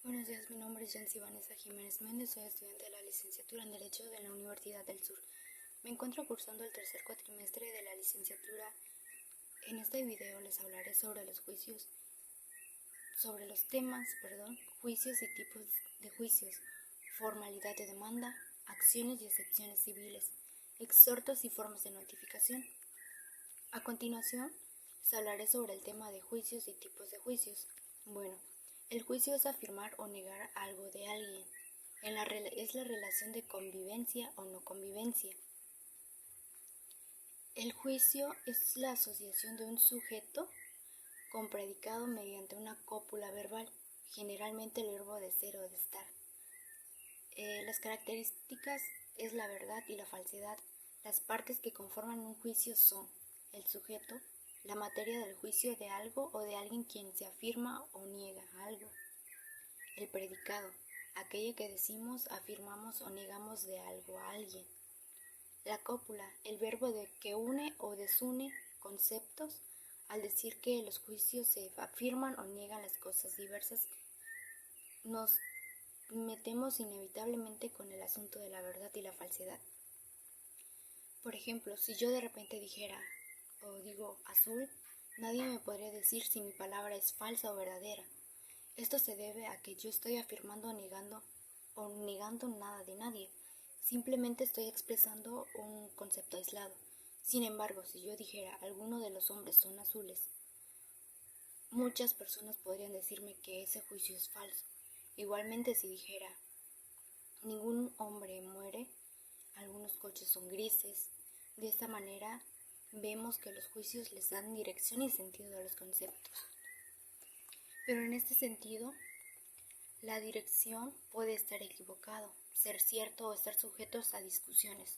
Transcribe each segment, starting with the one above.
Buenos días, mi nombre es Yancy Vanessa Jiménez Méndez, soy estudiante de la licenciatura en Derecho de la Universidad del Sur. Me encuentro cursando el tercer cuatrimestre de la licenciatura. En este video les hablaré sobre los juicios y tipos de juicios, formalidad de demanda, acciones y excepciones civiles, exhortos y formas de notificación. A continuación, les hablaré sobre el tema de juicios y tipos de juicios. Bueno, el juicio es afirmar o negar algo de alguien. Es la relación de convivencia o no convivencia. El juicio es la asociación de un sujeto con predicado mediante una cópula verbal, generalmente el verbo de ser o de estar. Las características es la verdad y la falsedad. Las partes que conforman un juicio son el sujeto, la materia del juicio de algo o de alguien quien se afirma o niega algo. El predicado, aquello que decimos, afirmamos o negamos de algo a alguien. La cópula, el verbo que une o desune conceptos. Al decir que los juicios se afirman o niegan las cosas diversas, nos metemos inevitablemente con el asunto de la verdad y la falsedad. Por ejemplo, si yo de repente dijera o digo azul, nadie me podría decir si mi palabra es falsa o verdadera. Esto se debe a que yo estoy afirmando o negando nada de nadie. Simplemente estoy expresando un concepto aislado. Sin embargo, si yo dijera alguno de los hombres son azules, muchas personas podrían decirme que ese juicio es falso. Igualmente, si dijera ningún hombre muere, algunos coches son grises. De esta manera vemos que los juicios les dan dirección y sentido a los conceptos. Pero en este sentido, la dirección puede estar equivocado, ser cierto o estar sujetos a discusiones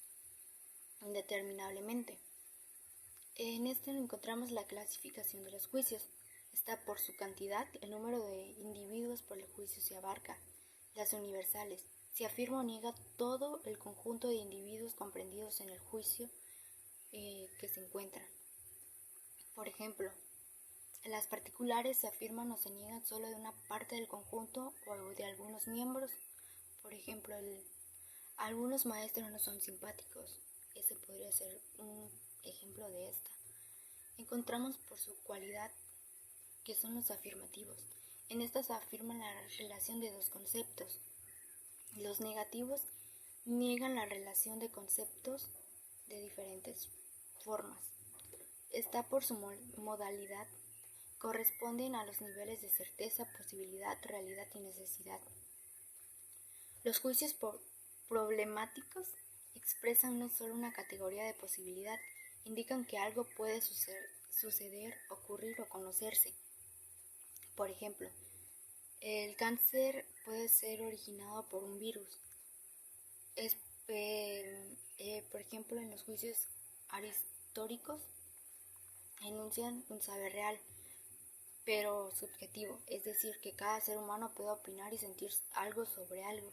indeterminablemente. En este encontramos la clasificación de los juicios. Está por su cantidad, el número de individuos por el juicio se abarca. Las universales, se afirma o niega todo el conjunto de individuos comprendidos en el juicio que se encuentran. Por ejemplo, las particulares se afirman o se niegan solo de una parte del conjunto o de algunos miembros. Por ejemplo, algunos maestros no son simpáticos. Ese podría ser un ejemplo de esta. Encontramos por su cualidad, que son los afirmativos. En estas se afirma la relación de dos conceptos. Los negativos niegan la relación de conceptos de diferentes formas. Está por su modalidad. Corresponden a los niveles de certeza, posibilidad, realidad y necesidad. Los juicios problemáticos expresan no solo una categoría de posibilidad, indican que algo puede suceder, ocurrir o conocerse. Por ejemplo, el cáncer puede ser originado por un virus. Por ejemplo, en los juicios aristóricos enuncian un saber real, pero subjetivo, es decir, que cada ser humano puede opinar y sentir algo sobre algo,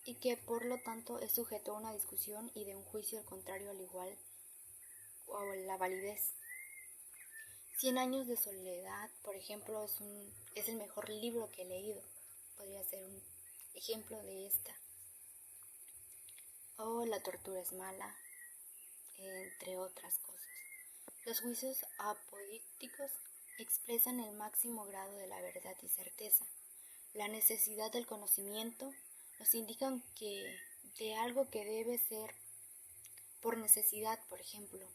y que por lo tanto es sujeto a una discusión y de un juicio al contrario al igual o la validez. 100 años de soledad, por ejemplo, es el mejor libro que he leído. Podría ser un ejemplo de esta. O la tortura es mala, entre otras cosas. Los juicios apodícticos expresan el máximo grado de la verdad y certeza. La necesidad del conocimiento nos indican que de algo que debe ser por necesidad, por ejemplo,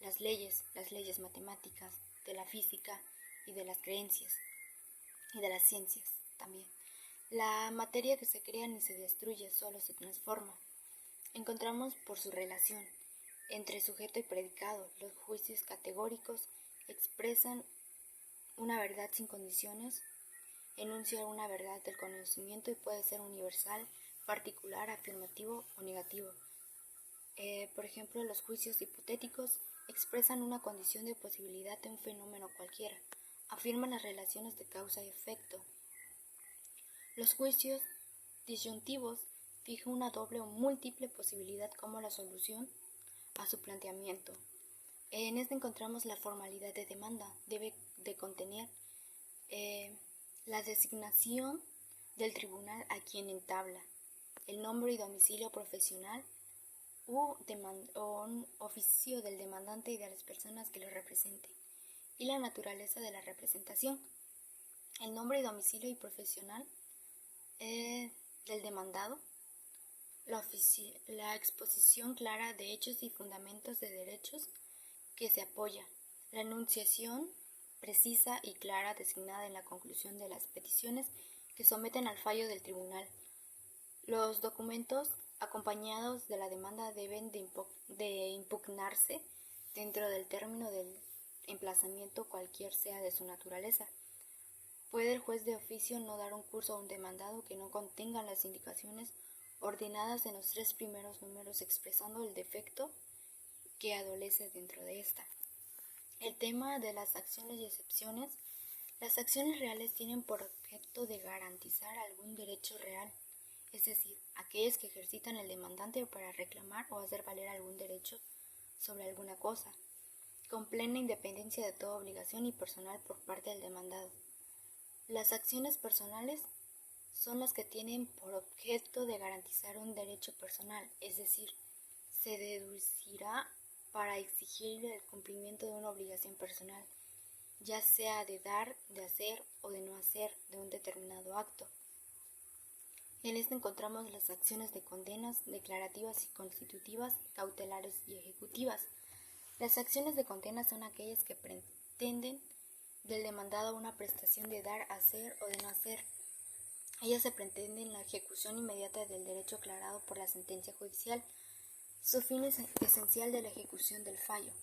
las leyes matemáticas, de la física y de las creencias y de las ciencias también. La materia que se crea ni se destruye, solo se transforma. Encontramos por su relación entre sujeto y predicado. Los juicios categóricos expresan una verdad sin condiciones, enuncia una verdad del conocimiento y puede ser universal, particular, afirmativo o negativo. Por ejemplo, los juicios hipotéticos expresan una condición de posibilidad de un fenómeno cualquiera, afirman las relaciones de causa y efecto. Los juicios disyuntivos fijan una doble o múltiple posibilidad como la solución a su planteamiento. En este encontramos la formalidad de demanda, debe de contener la designación del tribunal a quien entabla, el nombre y domicilio profesional o un oficio del demandante y de las personas que lo representen, y la naturaleza de la representación. El nombre y domicilio y profesional del demandado, la exposición clara de hechos y fundamentos de derechos que se apoya, la enunciación precisa y clara designada en la conclusión de las peticiones que someten al fallo del tribunal. Los documentos acompañados de la demanda deben de impugnarse dentro del término del emplazamiento cualquier sea de su naturaleza. Puede el juez de oficio no dar un curso a un demandado que no contenga las indicaciones ordenadas en los 3 primeros números expresando el defecto que adolece dentro de esta. El tema de las acciones y excepciones. Las acciones reales tienen por objeto de garantizar algún derecho real, es decir, aquellas que ejercitan el demandante para reclamar o hacer valer algún derecho sobre alguna cosa, con plena independencia de toda obligación y personal por parte del demandado. Las acciones personales son las que tienen por objeto de garantizar un derecho personal, es decir, se deducirá para exigir el cumplimiento de una obligación personal, ya sea de dar, de hacer o de no hacer de un determinado acto. En este encontramos las acciones de condenas, declarativas y constitutivas, cautelares y ejecutivas. Las acciones de condena son aquellas que pretenden del demandado una prestación de dar, hacer o de no hacer. Ellas se pretenden la ejecución inmediata del derecho aclarado por la sentencia judicial. Su fin es esencial de la ejecución del fallo.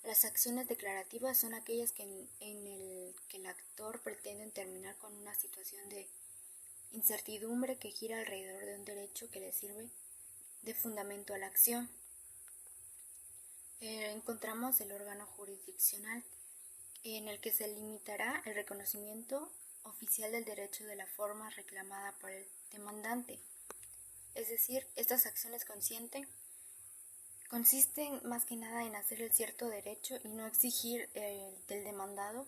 Las acciones declarativas son aquellas en el que el actor pretende terminar con una situación de incertidumbre que gira alrededor de un derecho que le sirve de fundamento a la acción. Encontramos el órgano jurisdiccional, en el que se limitará el reconocimiento oficial del derecho de la forma reclamada por el demandante. Es decir, estas acciones consisten más que nada en hacer el cierto derecho y no exigir del demandado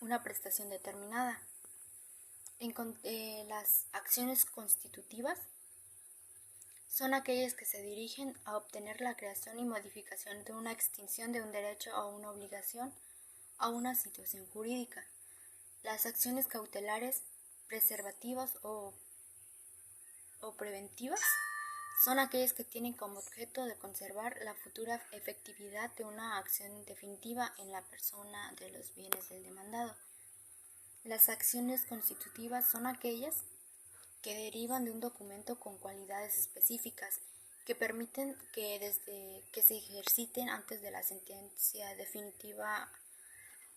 una prestación determinada. Las acciones constitutivas son aquellas que se dirigen a obtener la creación y modificación de una extinción de un derecho o una obligación a una situación jurídica. Las acciones cautelares, preservativas o preventivas son aquellas que tienen como objeto de conservar la futura efectividad de una acción definitiva en la persona de los bienes del demandado. Las acciones constitutivas son aquellas que derivan de un documento con cualidades específicas que permiten que se ejerciten antes de la sentencia definitiva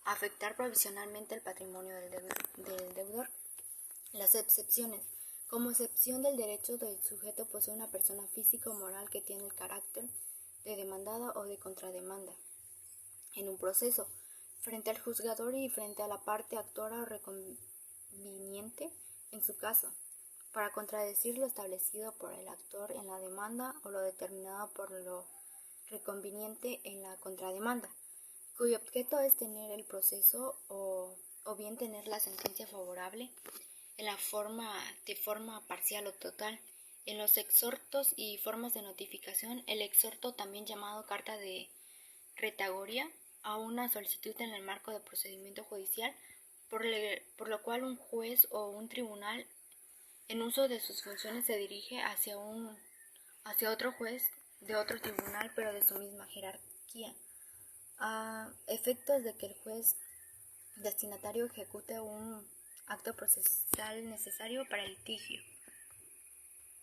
afectar provisionalmente el patrimonio del deudor. Las excepciones. Como excepción del derecho del sujeto posee una persona física o moral que tiene el carácter de demandada o de contrademanda en un proceso, frente al juzgador y frente a la parte actora o reconveniente en su caso, para contradecir lo establecido por el actor en la demanda o lo determinado por lo reconveniente en la contrademanda, cuyo objeto es tener el proceso o bien tener la sentencia favorable de forma parcial o total. En los exhortos y formas de notificación, el exhorto, también llamado carta de retagoria, a una solicitud en el marco de procedimiento judicial, por lo cual un juez o un tribunal, en uso de sus funciones, se dirige hacia otro juez de otro tribunal, pero de su misma jerarquía, a efectos de que el juez destinatario ejecute un acto procesal necesario para el litigio.